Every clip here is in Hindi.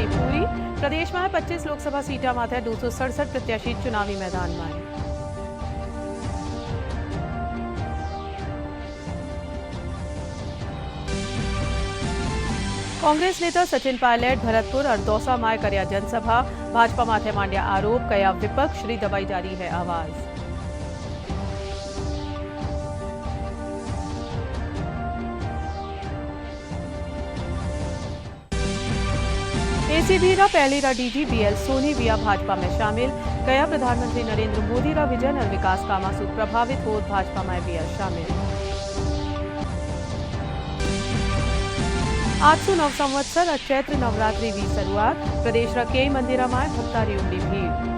बनी पूरी। प्रदेश में 25 लोकसभा सीटा माथे 267 प्रत्याशी चुनावी मैदान में। कांग्रेस नेता सचिन पायलट भरतपुर और दौसा में कर्या जनसभा। भाजपा माथे मांड्या आरोप, कया विपक्ष री दबाई जा रही है आवाज। एसीबी रा पहली रा डीजी बीएल सोनी विया भाजपा में शामिल। कया प्रधानमंत्री नरेंद्र मोदी रा विजन और विकास कामा से प्रभावित हो भाजपा में बीएल शामिल। 800 नव संवत्सर और चैत्र नवरात्रि की शुरुआत। प्रदेश रा कई मंदिर में भक्तारी उमड़ी भीड़।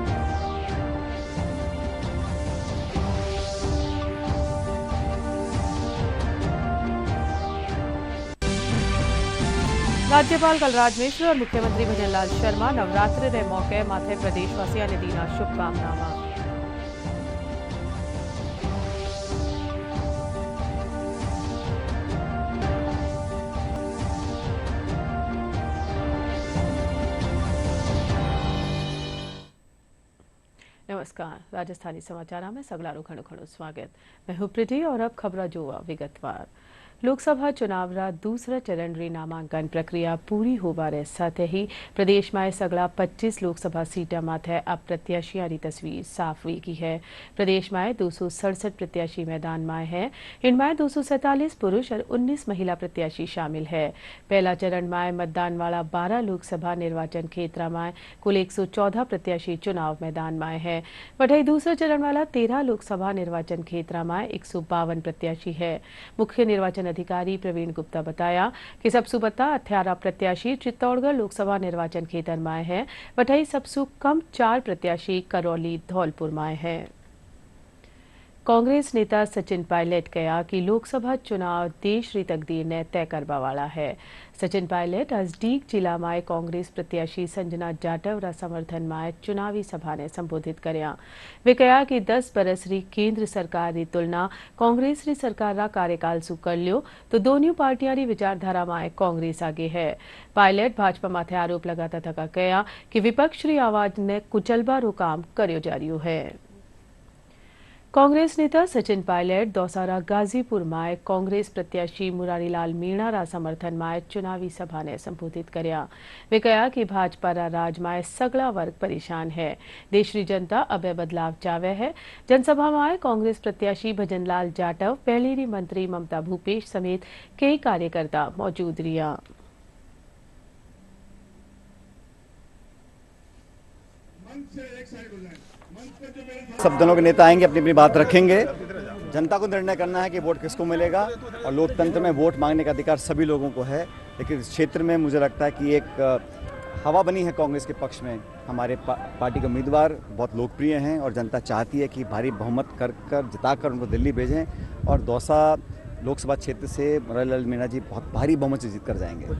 राज्यपाल कलराज मिश्र और मुख्यमंत्री भजनलाल शर्मा नवरात्रि रे मौके माथे प्रदेशवासियों ने दीना शुभकामनावां। नमस्कार, राजस्थानी समाचार में सगलारू घणो घणो स्वागत। मैं हूं प्रीति और अब खबर जोवा विगतवार। लोकसभा चुनाव रा दूसरा चरण री नामांकन प्रक्रिया पूरी होबारे साथ ही प्रदेश में सगला 25 लोकसभा सीटा माथे अब प्रत्याशियों की तस्वीर साफ हुई की है। प्रदेश में 267 प्रत्याशी मैदान में है। इनमें 247 पुरुष और 19 महिला प्रत्याशी शामिल है। पहला चरण में मतदान वाला 12 लोकसभा निर्वाचन क्षेत्र में कुल 114 प्रत्याशी चुनाव मैदान में है। वहीं दूसरा चरण वाला 13 लोकसभा निर्वाचन क्षेत्र में 152 प्रत्याशी है। मुख्य निर्वाचन अधिकारी प्रवीण गुप्ता बताया कि सबसे बता 18 प्रत्याशी चित्तौड़गढ़ लोकसभा निर्वाचन क्षेत्र में है। वहीं सबसे कम 4 प्रत्याशी करौली धौलपुर में है। कांग्रेस नेता सचिन पायलट कहा कि लोकसभा चुनाव देश री तकदीर ने तय करवा वाला है। सचिन पायलट आज डीग जिला में कांग्रेस प्रत्याशी संजना जाटव रा समर्थन में चुनावी सभा ने संबोधित करया। वे कहा कि 10 बरस री केंद्र सरकार री तुलना कांग्रेस री सरकार रा कार्यकाल सु कर लियो तो दोनों पार्टियां री विचारधारा में कांग्रेस आगे है। पायलट भाजपा माथे आरोप लगाता थका कहा कि विपक्ष री आवाज ने कुचलबा रो काम कर्यो जा रह्यो है। कांग्रेस नेता सचिन पायलट दौसारा गाजीपुर में कांग्रेस प्रत्याशी मुरारीलाल मीणा रा समर्थन में चुनावी सभा ने संबोधित करया। वे कहा कि भाजपा रा राज में सगला वर्ग परेशान है। देश री जनता अब बदलाव चावे है। जनसभा में कांग्रेस प्रत्याशी भजनलाल जाटव, पहली री मंत्री ममता भूपेश समेत कई कार्यकर्ता मौजूद रिया। सब दलों के नेता आएंगे, अपनी अपनी बात रखेंगे। जनता को निर्णय करना है कि वोट किसको मिलेगा और लोकतंत्र में वोट मांगने का अधिकार सभी लोगों को है। लेकिन इस क्षेत्र में मुझे लगता है कि एक हवा बनी है कांग्रेस के पक्ष में। हमारे पार्टी के उम्मीदवार बहुत लोकप्रिय हैं और जनता चाहती है कि भारी बहुमत कर जिताकर उनको दिल्ली भेजें और दौसा लोकसभा क्षेत्र से मुरारीलाल मीणा जी बहुत भारी बहुमत से जीत कर जाएंगे।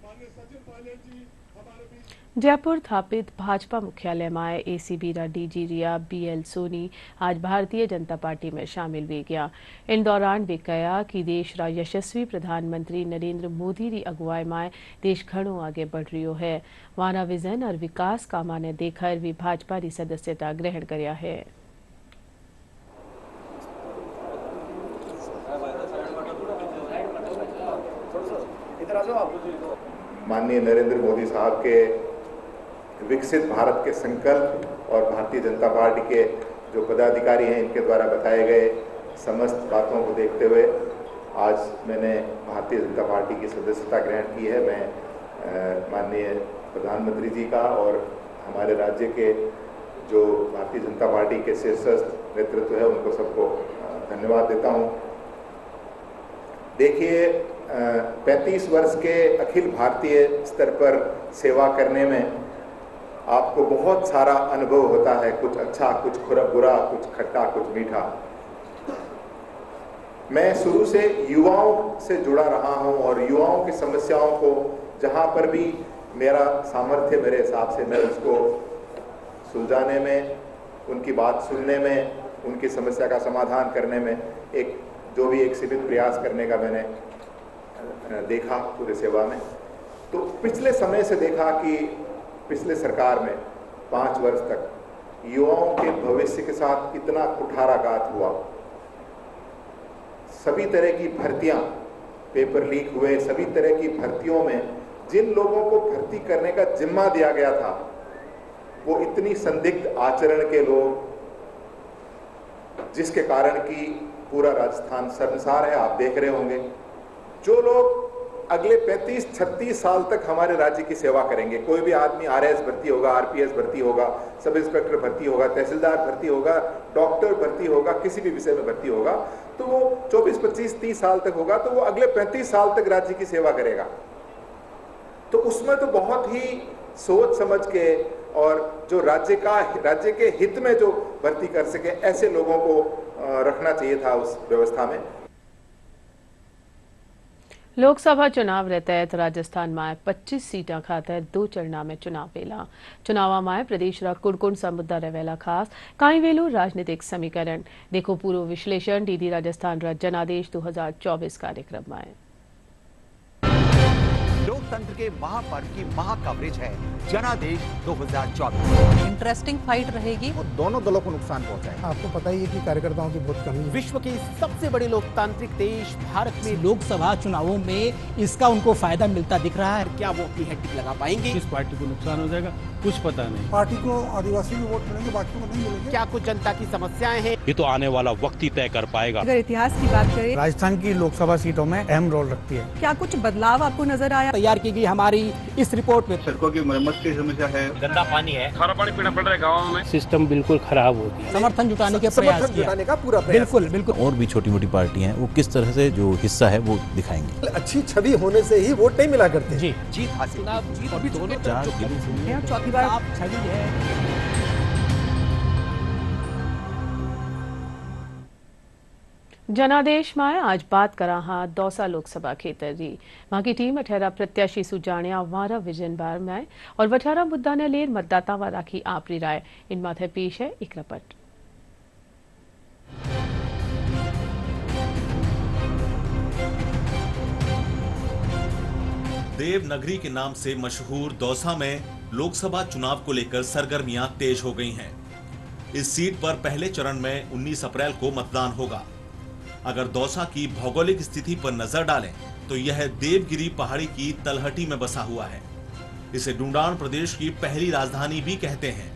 जयपुर स्थापित भाजपा मुख्यालय में एसीबी रा डीजी रिया बीएल सोनी आज भारतीय जनता पार्टी में शामिल हुए गया। इन दौरान वे कहा कि देश रा यशस्वी प्रधानमंत्री नरेंद्र मोदी री अगुवाई में देश घणो आगे बढ़ रह्यो है। वारा विजन और विकास कामा ने देखकर वे भाजपा री सदस्यता ग्रहण करया है। माननीय नरेंद्र मोदी साहब के विकसित भारत के संकल्प और भारतीय जनता पार्टी के जो पदाधिकारी हैं इनके द्वारा बताए गए समस्त बातों को देखते हुए आज मैंने भारतीय जनता पार्टी की सदस्यता ग्रहण की है। मैं माननीय प्रधानमंत्री जी का और हमारे राज्य के जो भारतीय जनता पार्टी के शीर्षस्थ नेतृत्व है उनको सबको धन्यवाद देता हूँ। देखिए, 35 वर्ष के अखिल भारतीय स्तर पर सेवा करने में आपको बहुत सारा अनुभव होता है, कुछ अच्छा, कुछ बुरा, कुछ खट्टा, कुछ मीठा। मैं शुरू से युवाओं से जुड़ा रहा हूं और युवाओं की समस्याओं को जहां पर भी मेरा सामर्थ्य मेरे हिसाब से मैं उसको सुलझाने में, उनकी बात सुनने में, उनकी समस्या का समाधान करने में एक सीमित प्रयास करने का मैंने देखा पूरे सेवा में। तो पिछले समय से देखा कि पिछले सरकार में 5 वर्ष तक युवाओं के भविष्य के साथ इतना कुठाराघात हुआ। सभी तरह की भर्तियां, पेपर लीक हुए, सभी तरह की भर्तियों में जिन लोगों को भर्ती करने का जिम्मा दिया गया था वो इतनी संदिग्ध आचरण के लोग, जिसके कारण कि पूरा राजस्थान शर्मसार है। आप देख रहे होंगे जो लोग अगले 35-36 साल तक हमारे राज्य की सेवा करेंगे, कोई भी आदमी आरएएस भर्ती होगा, आरपीएस भर्ती होगा, सब इंस्पेक्टर भर्ती होगा, तहसीलदार भर्ती होगा, डॉक्टर भर्ती होगा, किसी भी विषय में भर्ती होगा, तो वो 24, 25, 30 साल तक होगा, तो वो अगले 35 साल तक राज्य की सेवा करेगा। तो उसमें तो बहुत ही सोच समझ के और जो राज्य के हित में जो भर्ती कर सके, ऐसे लोगों को रखना चाहिए था उस व्यवस्था में। लोकसभा चुनाव तहत राजस्थान में 25 सीटा खातर 2 चरणा में चुनाव वेला। चुनाव में प्रदेश रा कुण सा मुद्दा रहेला खास काई वेलो राजनीतिक समीकरण। देखो पूरो विश्लेषण डीडी राजस्थान रा जनादेश 2024 कार्यक्रम में। लोकतंत्र के महापर्व की महा कवरेज है जनादेश 2024। इंटरेस्टिंग फाइट रहेगी। वो दोनों दलों को नुकसान पहुंचाएगा। आपको पता ही है कि कार्यकर्ताओं की बहुत कमी है। विश्व के सबसे बड़े लोकतांत्रिक देश भारत में लोकसभा चुनावों में इसका उनको फायदा मिलता दिख रहा है। क्या वो अपनी हैट्रिक लगा पाएंगे? किस पार्टी को नुकसान हो जाएगा कुछ पता नहीं। पार्टी को आदिवासी भी वोट मिलेंगे, बाकी को नहीं मिलेंगे। क्या कुछ जनता की समस्याएं हैं? ये तो आने वाला वक्त ही तय कर पाएगा। अगर इतिहास की बात करें, राजस्थान की लोकसभा सीटों में अहम रोल रखती है। क्या कुछ बदलाव आपको नजर आया? तैयार की गई हमारी इस रिपोर्ट में सड़कों की मरम्मत की समस्या है, गंदा पानी है, खारा पानी पीना पड़ रहा है गाँव में, सिस्टम बिल्कुल खराब हो गया। समर्थन जुटाने के प्रयास किया। का पूरा प्रयास। बिल्कुल। और भी छोटी मोटी पार्टियां हैं वो किस तरह से जो हिस्सा है वो दिखाएंगे। अच्छी छवि होने से ही वोट नहीं मिला करते। जी जीत हासिल की। और दोनों चौथी बार आप छवि है। जनादेश में आज बात करा हाँ दौसा लोकसभा क्षेत्र की। वहाँ की टीम 18 प्रत्याशी सुजाण्या वारा विजन बार में और 18 मुद्दा ने लेर मतदाता व राखी आपरी राय। इन माथे पेश है एक रिपोर्ट। देवनगरी के नाम से मशहूर दौसा में लोकसभा चुनाव को लेकर सरगर्मियां तेज हो गई हैं। इस सीट पर पहले चरण में 19 अप्रैल को मतदान होगा। अगर दौसा की भौगोलिक स्थिति पर नजर डालें तो यह देवगिरी पहाड़ी की तलहटी में बसा हुआ है। इसे डूंडान प्रदेश की पहली राजधानी भी कहते हैं।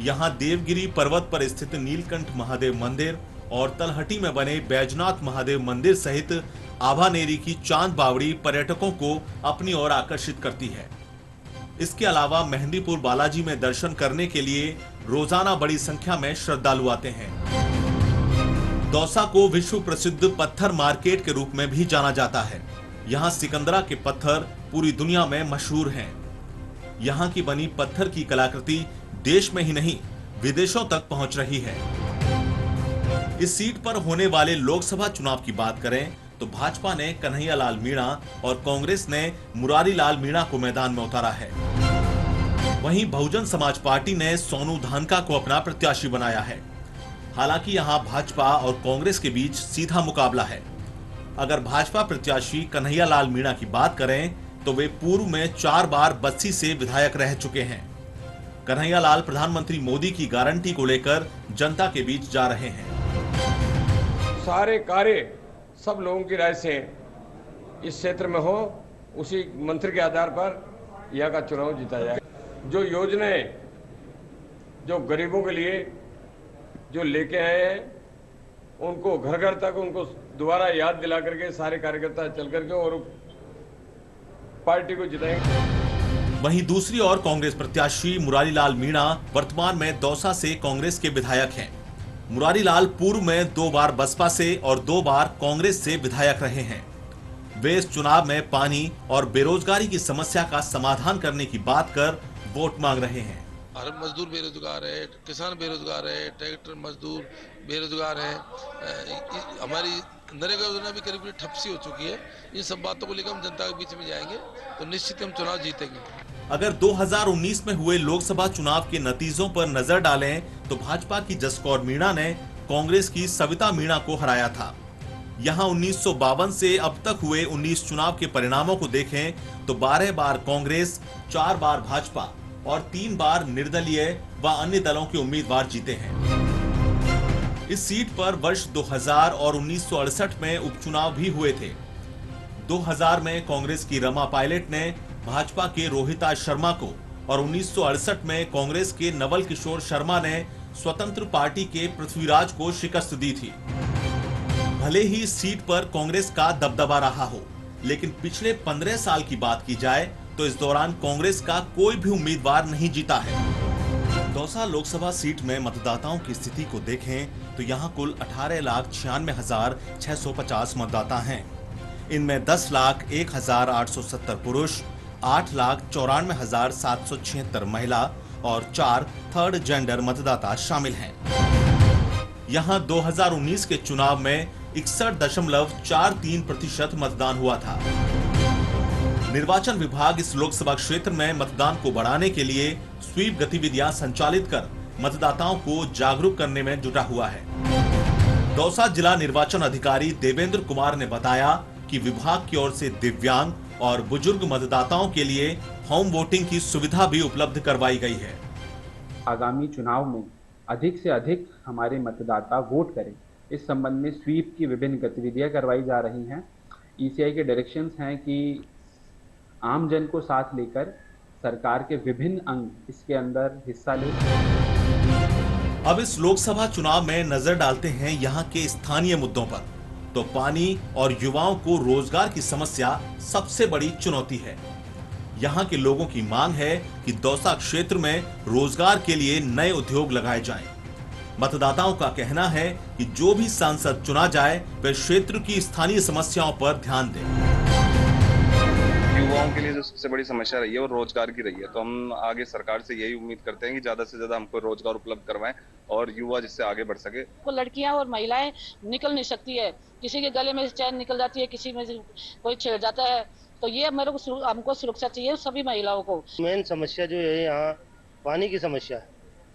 यहाँ देवगिरी पर्वत पर स्थित नीलकंठ महादेव मंदिर और तलहटी में बने बैजनाथ महादेव मंदिर सहित आभानेरी की चांद बावड़ी पर्यटकों को अपनी ओर आकर्षित करती है। इसके अलावा मेहंदीपुर बालाजी में दर्शन करने के लिए रोजाना बड़ी संख्या में श्रद्धालु आते हैं। दौसा को विश्व प्रसिद्ध पत्थर मार्केट के रूप में भी जाना जाता है। यहाँ सिकंदरा के पत्थर पूरी दुनिया में मशहूर हैं। यहाँ की बनी पत्थर की कलाकृति देश में ही नहीं विदेशों तक पहुंच रही है। इस सीट पर होने वाले लोकसभा चुनाव की बात करें तो भाजपा ने कन्हैयालाल मीणा और कांग्रेस ने मुरारी लाल मीणा को मैदान में उतारा है। वहीं बहुजन समाज पार्टी ने सोनू धानका को अपना प्रत्याशी बनाया है। हालांकि यहां भाजपा और कांग्रेस के बीच सीधा मुकाबला है। अगर भाजपा प्रत्याशी कन्हैयालाल मीणा की बात करें तो वे पूर्व में 4 बार बस्सी से विधायक रह चुके हैं। कन्हैयालाल प्रधानमंत्री मोदी की गारंटी को लेकर जनता के बीच जा रहे हैं। सारे कार्य सब लोगों की राय से इस क्षेत्र में हो, उसी मंत्र के आधार पर यह का चुनाव जीता जाए। जो योजनाएं जो गरीबों के लिए जो लेके आए हैं उनको घर घर तक उनको दोबारा याद दिला करके सारे कार्यकर्ता चल करके और पार्टी को जिताएंगे। वहीं दूसरी ओर कांग्रेस प्रत्याशी मुरारी लाल मीणा वर्तमान में दौसा से कांग्रेस के विधायक हैं। मुरारी लाल पूर्व में 2 बार बसपा से और 2 बार कांग्रेस से विधायक रहे हैं। वे इस चुनाव में पानी और बेरोजगारी की समस्या का समाधान करने की बात कर वोट मांग रहे हैं। हर मजदूर बेरोजगार है, किसान बेरोजगार है, ट्रैक्टर मजदूर बेरोजगार है, हमारी नरेगा योजना भी करीब ठप सी हो चुकी है। इन सब बातों को लेकर हम जनता के बीच में जाएंगे तो निश्चित हम चुनाव जीतेंगे। अगर 2019 में हुए लोकसभा चुनाव के नतीजों पर नजर डालें तो भाजपा की जसकौर मीणा ने कांग्रेस की सविता मीणा को हराया था। यहां 1952 से अब तक हुए 19 चुनाव के परिणामों को देखें तो 12 बार कांग्रेस, 4 बार भाजपा और 3 बार निर्दलीय व अन्य दलों के उम्मीदवार जीते हैं। इस सीट पर वर्ष 2000 और 1968 में उपचुनाव भी हुए थे। 2000 में कांग्रेस की रमा पायलट ने भाजपा के रोहिता शर्मा को और 1968 में कांग्रेस के नवल किशोर शर्मा ने स्वतंत्र पार्टी के पृथ्वीराज को शिकस्त दी थी। भले ही इस सीट पर कांग्रेस का दबदबा रहा हो, लेकिन पिछले 15 साल की बात की जाए तो इस दौरान कांग्रेस का कोई भी उम्मीदवार नहीं जीता है। दौसा लोकसभा सीट में मतदाताओं की स्थिति को देखें तो यहाँ कुल 18,96,650 मतदाता हैं। इनमें 10,01,870 पुरुष, 8,94,776 महिला और 4 थर्ड जेंडर मतदाता शामिल हैं। यहाँ 2019 के चुनाव में 61.43% मतदान हुआ था। निर्वाचन विभाग इस लोकसभा क्षेत्र में मतदान को बढ़ाने के लिए स्वीप गतिविधियां संचालित कर मतदाताओं को जागरूक करने में जुटा हुआ है। दौसा जिला निर्वाचन अधिकारी देवेंद्र कुमार ने बताया कि विभाग की ओर से दिव्यांग और बुजुर्ग मतदाताओं के लिए होम वोटिंग की सुविधा भी उपलब्ध करवाई गई है। आगामी चुनाव में अधिक से अधिक हमारे मतदाता वोट करें, इस संबंध में स्वीप की विभिन्न गतिविधियां करवाई जा रही हैं। ईसीआई के डायरेक्शंस हैं कि आम जन को साथ लेकर सरकार के विभिन्न अंग इसके अंदर हिस्सा लें। अब इस लोकसभा चुनाव में नजर डालते हैं यहाँ के स्थानीय मुद्दों पर। तो पानी और युवाओं को रोजगार की समस्या सबसे बड़ी चुनौती है। यहाँ के लोगों की मांग है कि दौसा क्षेत्र में रोजगार के लिए नए उद्योग लगाए जाएं। मतदाताओं का कहना है कि जो भी सांसद चुना जाए वह क्षेत्र की स्थानीय समस्याओं पर ध्यान दे। युवाओं के लिए जो सबसे बड़ी समस्या रही है वो रोजगार की रही है, तो हम आगे सरकार से यही उम्मीद करते हैं कि ज्यादा से ज्यादा हमको रोजगार उपलब्ध करवाएं और युवा जिससे आगे बढ़ सके। वो लड़कियां और महिलाएं निकल नहीं सकती है, किसी के गले में चैन निकल जाती है, किसी में कोई छेड़ जाता है, तो ये हमको सुरक्षा चाहिए सभी महिलाओं को। मेन समस्या जो है यहाँ पानी की समस्या है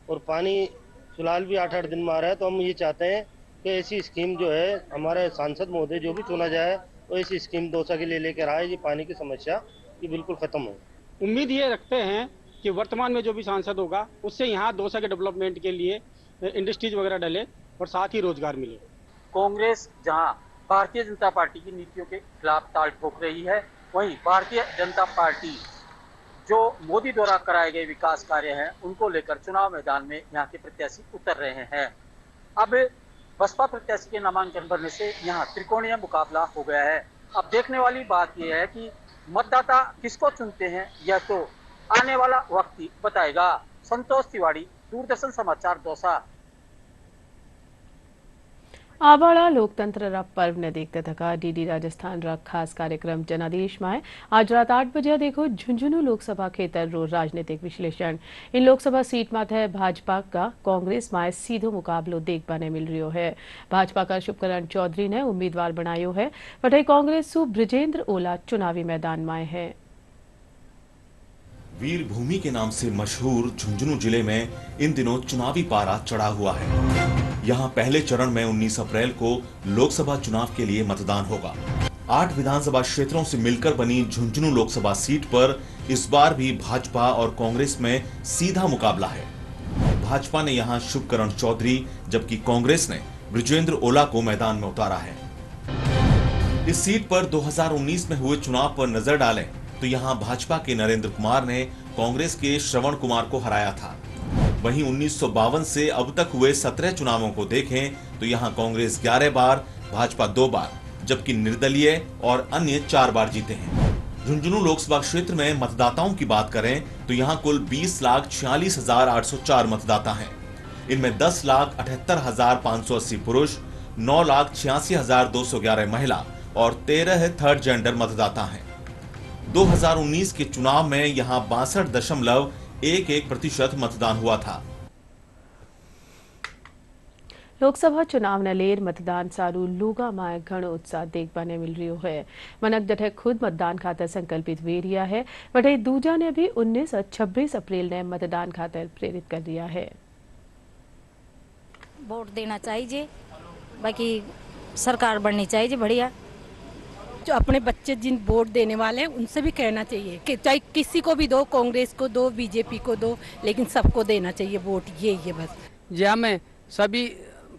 और पानी फिलहाल भी 8-8 दिन में आ रहा है। तो हम ये चाहते हैं कि ऐसी स्कीम जो है हमारे सांसद महोदय जो भी चुना जाए तो ऐसी स्कीम दौसा के लिए लेकर आए, ये पानी की समस्या ये बिल्कुल खत्म हो। उम्मीद ये रखते हैं कि वर्तमान में जो भी सांसद होगा उससे यहाँ दौसा के डेवलपमेंट के लिए इंडस्ट्रीज वगैरह डले और साथ ही रोजगार मिले। कांग्रेस जहाँ भारतीय जनता पार्टी की नीतियों के खिलाफ ताल ठोक रही है, वहीं भारतीय जनता पार्टी जो मोदी द्वारा कराए गए विकास कार्य हैं उनको लेकर चुनाव मैदान में यहाँ के प्रत्याशी उतर रहे हैं। अब बसपा प्रत्याशी के नामांकन भरने से यहाँ त्रिकोणीय मुकाबला हो गया है। अब देखने वाली बात यह है कि मतदाता किसको चुनते हैं, यह तो आने वाला वक्त ही बताएगा। संतोष तिवारी, दूरदर्शन समाचार, दौसा। आवाड़ा लोकतंत्र रा पर्व ने देखते थका डीडी राजस्थान रा खास कार्यक्रम जनादेश में आज रात 8 बजे देखो झुंझुनू लोकसभा क्षेत्र रो राजनीतिक विश्लेषण। इन लोकसभा सीट में थे भाजपा का कांग्रेस में सीधो मुकाबलो देखने ने मिल रही है। भाजपा का शुभकरण चौधरी ने उम्मीदवार बनायो है, वही कांग्रेस सु ब्रिजेंद्र ओला चुनावी मैदान में है। वीर भूमि के नाम से मशहूर झुंझुनू जिले में इन दिनों चुनावी पारा चढ़ा हुआ है। यहाँ पहले चरण में 19 अप्रैल को लोकसभा चुनाव के लिए मतदान होगा। 8 विधानसभा क्षेत्रों से मिलकर बनी झुंझुनू लोकसभा सीट पर इस बार भी भाजपा और कांग्रेस में सीधा मुकाबला है। भाजपा ने यहाँ शुभकरण चौधरी जबकि कांग्रेस ने ब्रिजेंद्र ओला को मैदान में उतारा है। इस सीट पर 2019 में हुए चुनाव पर नजर डालें तो यहाँ भाजपा के नरेंद्र कुमार ने कांग्रेस के श्रवण कुमार को हराया था। वहीं 1952 से अब तक हुए 17 चुनावों को देखें तो यहाँ कांग्रेस 11 बार, भाजपा 2 बार, जबकि निर्दलीय और अन्य 4 बार जीते हैं। झुंझुनू लोकसभा क्षेत्र में मतदाताओं की बात करें तो यहाँ कुल 20,46,804 मतदाता हैं। इनमें 10,78,580 पुरुष, 9,86,211 महिला और 13 थर्ड जेंडर मतदाता हैं। 2019 के चुनाव में यहाँ 62.11% मतदान हुआ था। लोकसभा चुनाव ने लेर मतदान सारू लोगा में घणो उत्साह देखने मिल रही है। मनक जठे खुद मतदान खातर संकल्पित वेरिया है, वटे दूजा ने भी 19 और 26 अप्रैल ने मतदान खातर प्रेरित कर दिया है। वोट देना चाहिए, बाकी सरकार बननी चाहिए बढ़िया। जो अपने बच्चे जिन वोट देने वाले हैं उनसे भी कहना चाहिए कि चाहे किसी को भी दो, कांग्रेस को दो, बीजेपी को दो, लेकिन सबको देना चाहिए वोट। ये बस जे मैं सभी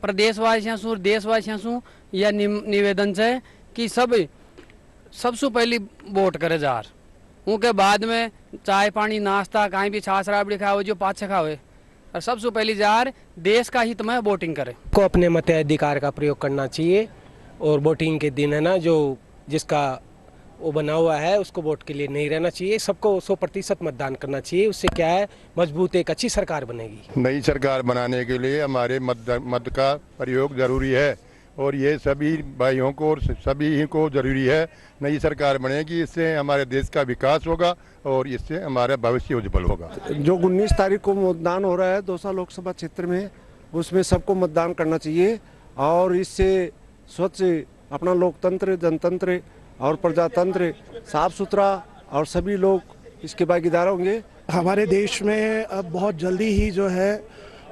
प्रदेशवासियों से देशवासियों से यह निवेदन है कि सबसे पहले वोट करे जार, उनके बाद में चाय पानी नाश्ता कहीं भी छाछ राबड़ी खाओ जो पाछे खाओ, और सबसे पहले जार देश का हित में वोटिंग करे। को अपने मताधिकार का प्रयोग करना चाहिए और वोटिंग के दिन है ना जो जिसका वो बना हुआ है उसको वोट के लिए नहीं रहना चाहिए। सबको 100% मतदान करना चाहिए। उससे क्या है, मजबूत एक अच्छी सरकार बनेगी। नई सरकार बनाने के लिए हमारे मत का प्रयोग जरूरी है और ये सभी भाइयों को और सभी ही को जरूरी है। नई सरकार बनेगी, इससे हमारे देश का विकास होगा और इससे हमारा भविष्य उज्जवल होगा। जो 19 तारीख को मतदान हो रहा है दौसा लोकसभा क्षेत्र में, उसमें सबको मतदान करना चाहिए और इससे स्वच्छ अपना लोकतंत्र, जनतंत्र और प्रजातंत्र साफ सुथरा और सभी लोग इसके भागीदार होंगे। हमारे देश में अब बहुत जल्दी ही जो है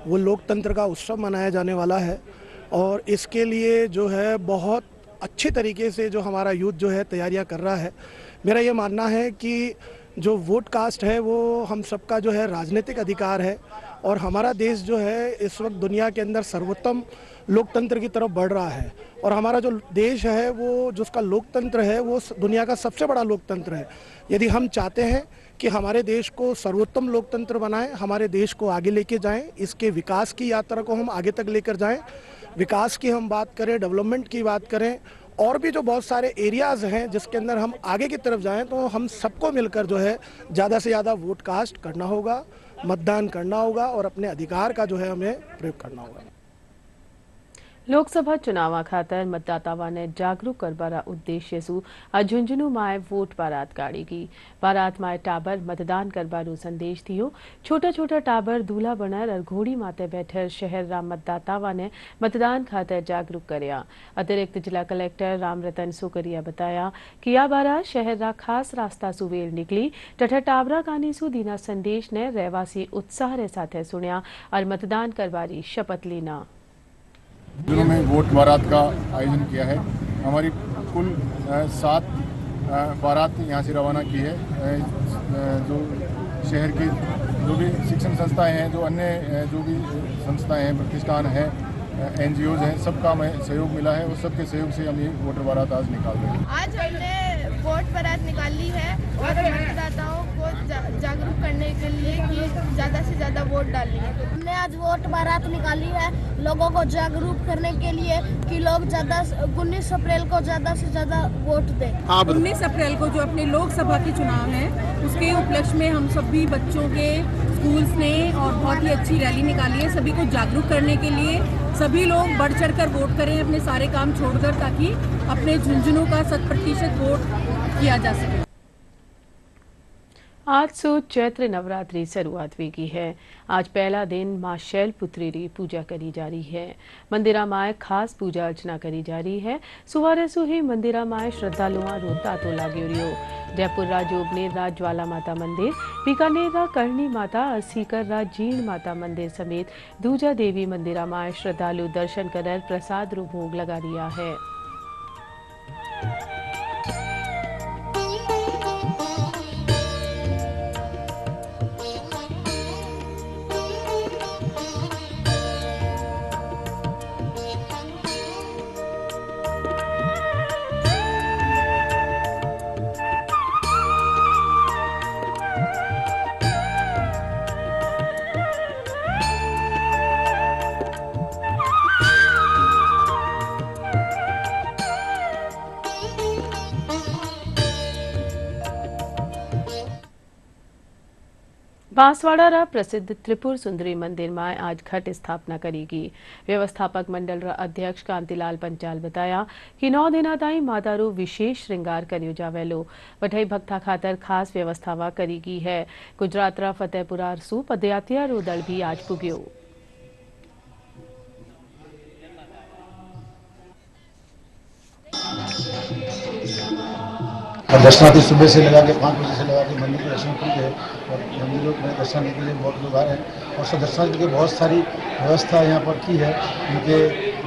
वो लोकतंत्र का उत्सव मनाया जाने वाला है और इसके लिए जो है बहुत अच्छे तरीके से जो हमारा यूथ जो है तैयारियां कर रहा है। मेरा ये मानना है कि जो वोट कास्ट है वो हम सबका जो है राजनीतिक अधिकार है और हमारा देश जो है इस वक्त दुनिया के अंदर सर्वोत्तम लोकतंत्र की तरफ बढ़ रहा है और हमारा जो देश है वो जो उसका लोकतंत्र है वो दुनिया का सबसे बड़ा लोकतंत्र है। यदि हम चाहते हैं कि हमारे देश को सर्वोत्तम लोकतंत्र बनाएं, हमारे देश को आगे लेके जाएं, इसके विकास की यात्रा को हम आगे तक लेकर जाएं, विकास की हम बात करें, डेवलपमेंट की बात करें और भी जो बहुत सारे एरियाज़ हैं जिसके अंदर हम आगे की तरफ जाएं, तो हम सबको मिलकर जो है ज़्यादा से ज़्यादा वोट कास्ट करना होगा, मतदान करना होगा और अपने अधिकार का जो है हमें प्रयोग करना होगा। લોકસભા ચુનાવ ખાતર મતદાતાઓને જાગૃત કરવાના ઉદ્દેશ્યસુ આ ઝુંઝુનુમાં વોટ બારાત કાઢી ગઈ। બારાતમાં ટાબર મતદાન કરવાનો સંદેશ થયો। छोटा छोटा टाबर दूल्हा बनर और घोड़ी माते बैठर शहर मतदाताओं ने मतदान खातर जागरूक कर्या। अतिरिक्त जिला कलेक्टर रामरतन सोकरिया बताया कि आ बारात शहर खास रास्ता सुवेल निकली तथा टाबरा गानी सुधीना संदेश ने रहवासी उत्साह रे साथे सुनिया और मतदान करवारी शपथ लीना। दिनों में वोट बारात का आयोजन किया है। हमारी कुल 7 बारात यहाँ से रवाना की है। जो शहर के जो भी शिक्षण संस्थाएं हैं, जो अन्य जो भी संस्थाएं हैं, प्रतिष्ठान हैं, NGOs हैं, सबका हमें सहयोग मिला है और सबके सहयोग से हम ये वोटर बारात आज निकाल रहे हैं। आज हमने वोट बारात निकाली है और मतदाताओं को जागरूक करने के लिए कि ज़्यादा से ज़्यादा वोट डालनी है। हमने आज वोट बारात निकाली है लोगों को जागरूक करने के लिए कि लोग 19 अप्रैल को ज़्यादा से ज़्यादा वोट दें। 19 अप्रैल को जो अपने लोकसभा के चुनाव है उसके उपलक्ष्य में हम सभी बच्चों के स्कूल्स ने और बहुत ही अच्छी रैली निकाली है। सभी को जागरूक करने के लिए सभी लोग बढ़ चढ़ कर वोट करें, अपने सारे काम छोड़कर, ताकि अपने झुंझुनू का 100% वोट किया जा सके। आज से चैत्र नवरात्रि शुरुआत हुई है। आज पहला दिन मां शैलपुत्री री पूजा करी जा रही है। मंदिरा माए खास पूजा अर्चना करी जा रही है। सुवारे सु ही मंदिरा माए श्रद्धालुआ रो तांतो लाग्यो रियो। जयपुर रा जोबनेर रा ज्वाला माता मंदिर, बीकानेर रा करणी माता और सीकर रा जीण माता मंदिर समेत दूजा देवी मंदिरा माए श्रद्धालु दर्शन कर प्रसाद रो भोग लगा रिया है। बांसवाड़ा रा प्रसिद्ध त्रिपुर सुंदरी मंदिर में आज घट स्थापना करेगी। व्यवस्थापक मंडल रा अध्यक्ष कांतिलाल पंचाल बताया कि 9 दिना ताईं माता रो विशेष श्रृंगार कर्यो जावेलो। वठाई भक्ता खातर खास व्यवस्थावा करेगी है। गुजरात रा फतेहपुरा सु पदयात्रा रो दल भी आज पुग्यो। दर्शनार्थी सुबह से लगा के 5 बजे से लगा के मंदिर के दर्शन करते हैं और मंदिरों में दर्शन करने के लिए बहुत लोग आ रहे हैं और सब दर्शन के लिए बहुत सारी व्यवस्था यहाँ पर की है। उनके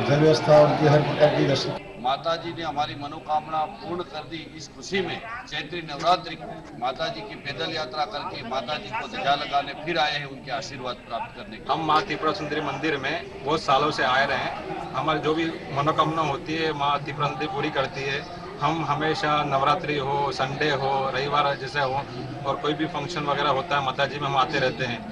जल व्यवस्था, उनकी हर प्रकार की दर्शन माता जी ने हमारी मनोकामना पूर्ण कर दी। इस खुशी में चैत्री नवरात्रि को माता जी की पैदल यात्रा करके माता जी को ध्वजा लगाने फिर आए हैं उनके आशीर्वाद प्राप्त करने के। हम माँ त्रिपुरा सुंदरी मंदिर में बहुत सालों से आए रहे हैं। हमारी जो भी मनोकामना होती है माँ त्रिपुरा सुंदरी पूरी करती है। हम हमेशा नवरात्रि हो, संडे हो, रविवार जैसे हो और कोई भी फंक्शन वगैरह होता है माता जी में हम आते रहते हैं।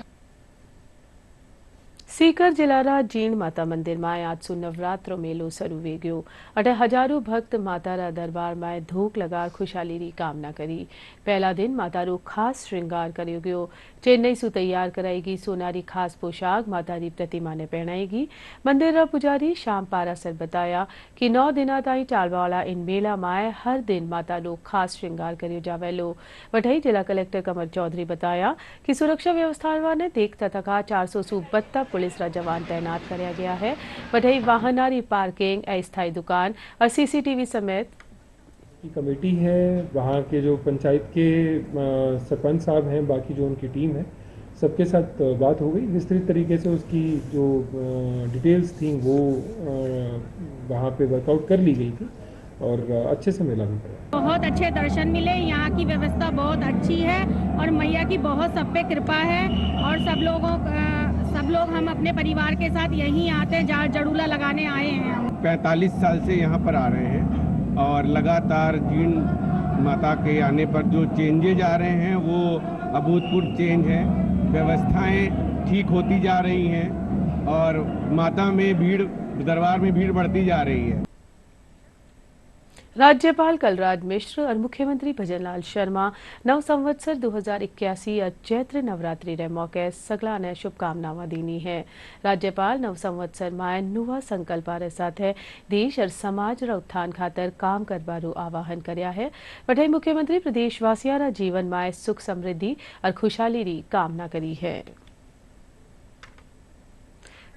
सीकर जिलारा जीण माता मंदिर में आज सु नवरात्रो मेलो शुरू वे गयो। अटे हजारों भक्त मातारा दरबार में धूक लगा खुशहाली री कामना करी। पहला दिन मातारो खास श्रृंगार कर्यो गयो। चेन्नई सु तैयार कराएगी सोनारी खास पोशाक मातारी प्रतिमा ने पहनाएगी। मंदिर पुजारी श्याम पारासर बताया कि 9 दिना ताई चालवाला इन मेला में हर दिन माता लोग खास श्रृंगार कर्यो जावेलो। वठाई जिला कलेक्टर कमर चौधरी बताया कि सुरक्षा व्यवस्था ने देखता थका 400 सु 72 पुलिस रा जवान तैनात कराया गया है। वठाई वाहनारी पार्किंग, अस्थायी दुकान और सीसीटीवी समेत की कमेटी है, वहाँ के जो पंचायत के सरपंच साहब हैं, बाकी जो उनकी टीम है, सबके साथ बात हो गई। विस्तृत तरीके से उसकी जो डिटेल्स थी वो वहाँ पे वर्कआउट कर ली गई थी और अच्छे से मेला भी करा। बहुत अच्छे दर्शन मिले। यहाँ की व्यवस्था बहुत अच्छी है और मैया की बहुत सब पे कृपा है और सब लोग हम अपने परिवार के साथ यहीं आते हैं, जड़ूला लगाने आए हैं। हम 45 साल से यहाँ पर आ रहे हैं और लगातार जीण माता के आने पर जो चेंजेज आ रहे हैं वो अभूतपूर्व चेंज है। व्यवस्थाएं ठीक होती जा रही हैं और माता में भीड़, दरबार में भीड़ बढ़ती जा रही है। राज्यपाल कलराज मिश्र और मुख्यमंत्री भजनलाल शर्मा नव संवत्सर 2081 और चैत्र नवरात्रि रे मौके सगला ने शुभकामनावां दीनी है। राज्यपाल नव संवत्सर में नुवा संकल्प रे साथे देश और समाज रा उत्थान खातर काम करबारू आह्वान कर्या है। वठाई मुख्यमंत्री प्रदेशवासियों रा जीवन में सुख समृद्धि और खुशहाली री कामना करी है।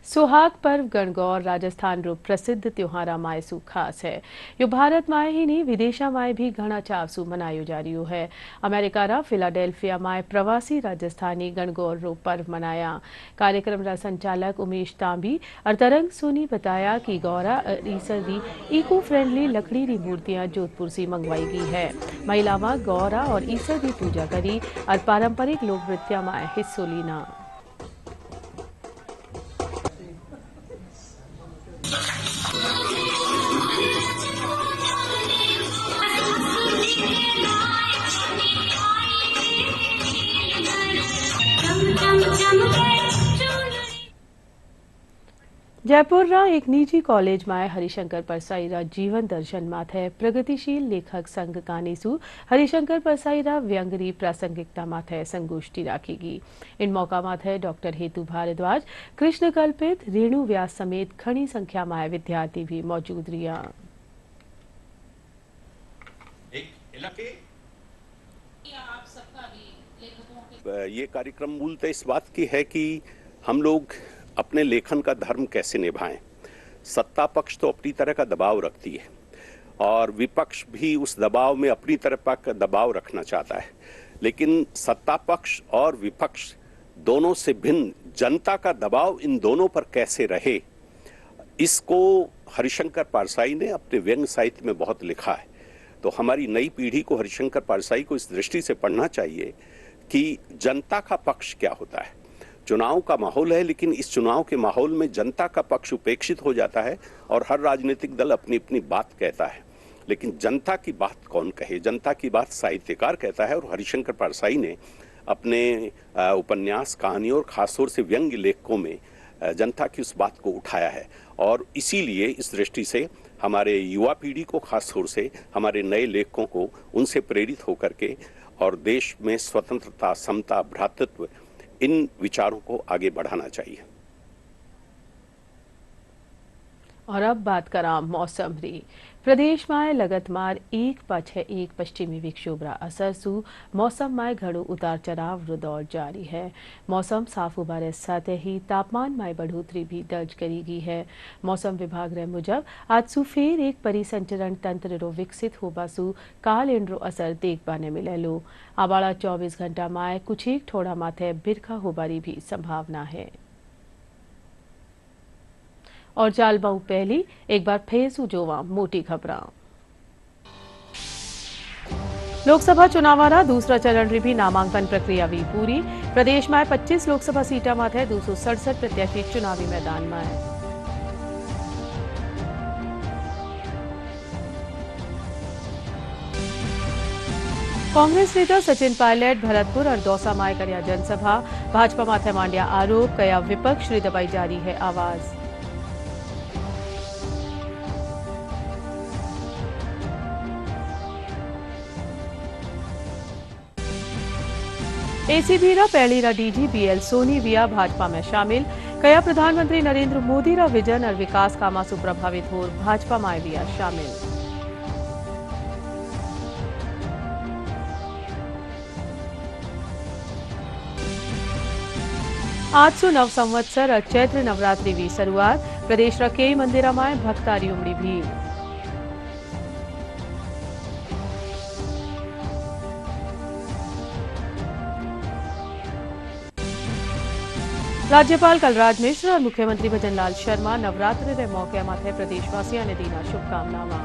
सुहाग पर्व गणगौर राजस्थान रो प्रसिद्ध त्योहारा माय सु खास है। यो भारत माय ही नहीं विदेशा माय भी घना चाव सु मनायो जा रियो है। अमेरिका रा फिलाडेल्फिया माय प्रवासी राजस्थानी गणगौर रो पर्व मनाया। कार्यक्रम रा संचालक उमेश तांबी और तरंग सोनी बताया कि गौरा ईसर दी इको फ्रेंडली लकड़ी री मूर्तियां जोधपुर से मंगवाई गई है। महिलावां गौरा और ईसर दी पूजा करी और पारंपरिक लोक नृत्य माय हिस्सो लीना। जयपुर रा एक निजी कॉलेज में हरिशंकर परसाई रा जीवन दर्शन माथे प्रगतिशील लेखक संघ कानीसु हरिशंकर परसाई रा व्यंगरी प्रासंगिकता माथे संगोष्ठी राखेगी। इन मौका माथे डॉक्टर हेतु भारद्वाज, कृष्ण कल्पित, रेणु व्यास समेत घनी संख्या में विद्यार्थी भी मौजूद रिया। ये कार्यक्रम मूलतः इस बात की है कि हम लोग अपने लेखन का धर्म कैसे निभाएं। सत्ता पक्ष तो अपनी तरह का दबाव रखती है और विपक्ष भी उस दबाव में अपनी तरह का दबाव रखना चाहता है, लेकिन सत्ता पक्ष और विपक्ष दोनों से भिन्न जनता का दबाव इन दोनों पर कैसे रहे, इसको हरिशंकर परसाई ने अपने व्यंग साहित्य में बहुत लिखा है। तो हमारी नई पीढ़ी को हरिशंकर परसाई को इस दृष्टि से पढ़ना चाहिए कि जनता का पक्ष क्या होता है। चुनाव का माहौल है, लेकिन इस चुनाव के माहौल में जनता का पक्ष उपेक्षित हो जाता है और हर राजनीतिक दल अपनी अपनी बात कहता है, लेकिन जनता की बात कौन कहे। जनता की बात साहित्यकार कहता है और हरिशंकर परसाई ने अपने उपन्यास, कहानियों और खासतौर से व्यंग लेखकों में जनता की उस बात को उठाया है। और इसीलिए इस दृष्टि से हमारे युवा पीढ़ी को, खासतौर से हमारे नए लेखकों को उनसे प्रेरित होकर के और देश में स्वतंत्रता, समता, भ्रातृत्व, इन विचारों को आगे बढ़ाना चाहिए। और अब बात करा मौसम री। प्रदेश में लगातार एक पछे एक पश्चिमी विक्षोभ रा असर सु मौसम में घणो उतार चढ़ाव रो दौर जारी है। मौसम साफ होबारे साथ ही तापमान में बढ़ोतरी भी दर्ज करी गई है। मौसम विभाग रे मुजब आज सु फिर एक परिसंचरण तंत्र रो विकसित होबा सु काल इन रो असर देखबाने मिलेलो। आबाड़ा 24 घंटा में कुछ एक थोड़ा माथे बिरखा होबारी भी संभावना है। और जालबाऊ पहली एक बार फेसू जोवा मोटी खबरां। लोकसभा चुनावारा दूसरा चरण री भी नामांकन प्रक्रिया भी पूरी। प्रदेश में 25 लोकसभा सीटा में 267 प्रत्याशी चुनावी मैदान में है। कांग्रेस नेता सचिन पायलट भरतपुर और दौसा में कर्या जनसभा। भाजपा माथे मांड्या आरोप, कया विपक्ष री दबाई जारी है आवाज। एसीबी रा पहली रा डीजी बीएल सोनी विया भाजपा में शामिल। कया प्रधानमंत्री नरेंद्र मोदी रा विजन और विकास कामा से प्रभावित हो भाजपा में विया शामिल। आज सु नव संवत्सर और चैत्र नवरात्रि की शुरुआत। प्रदेश रा कई मंदिर में भक्तारी उमड़ी भीड़। राज्यपाल कलराज मिश्र और मुख्यमंत्री भजनलाल शर्मा नवरात्रि रे मौके माथे प्रदेशवासियों ने दीना शुभकामनावां।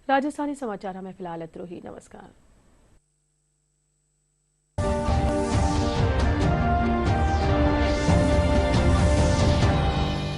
राजस्थानी समाचार में फिलहाल इतना ही। नमस्कार।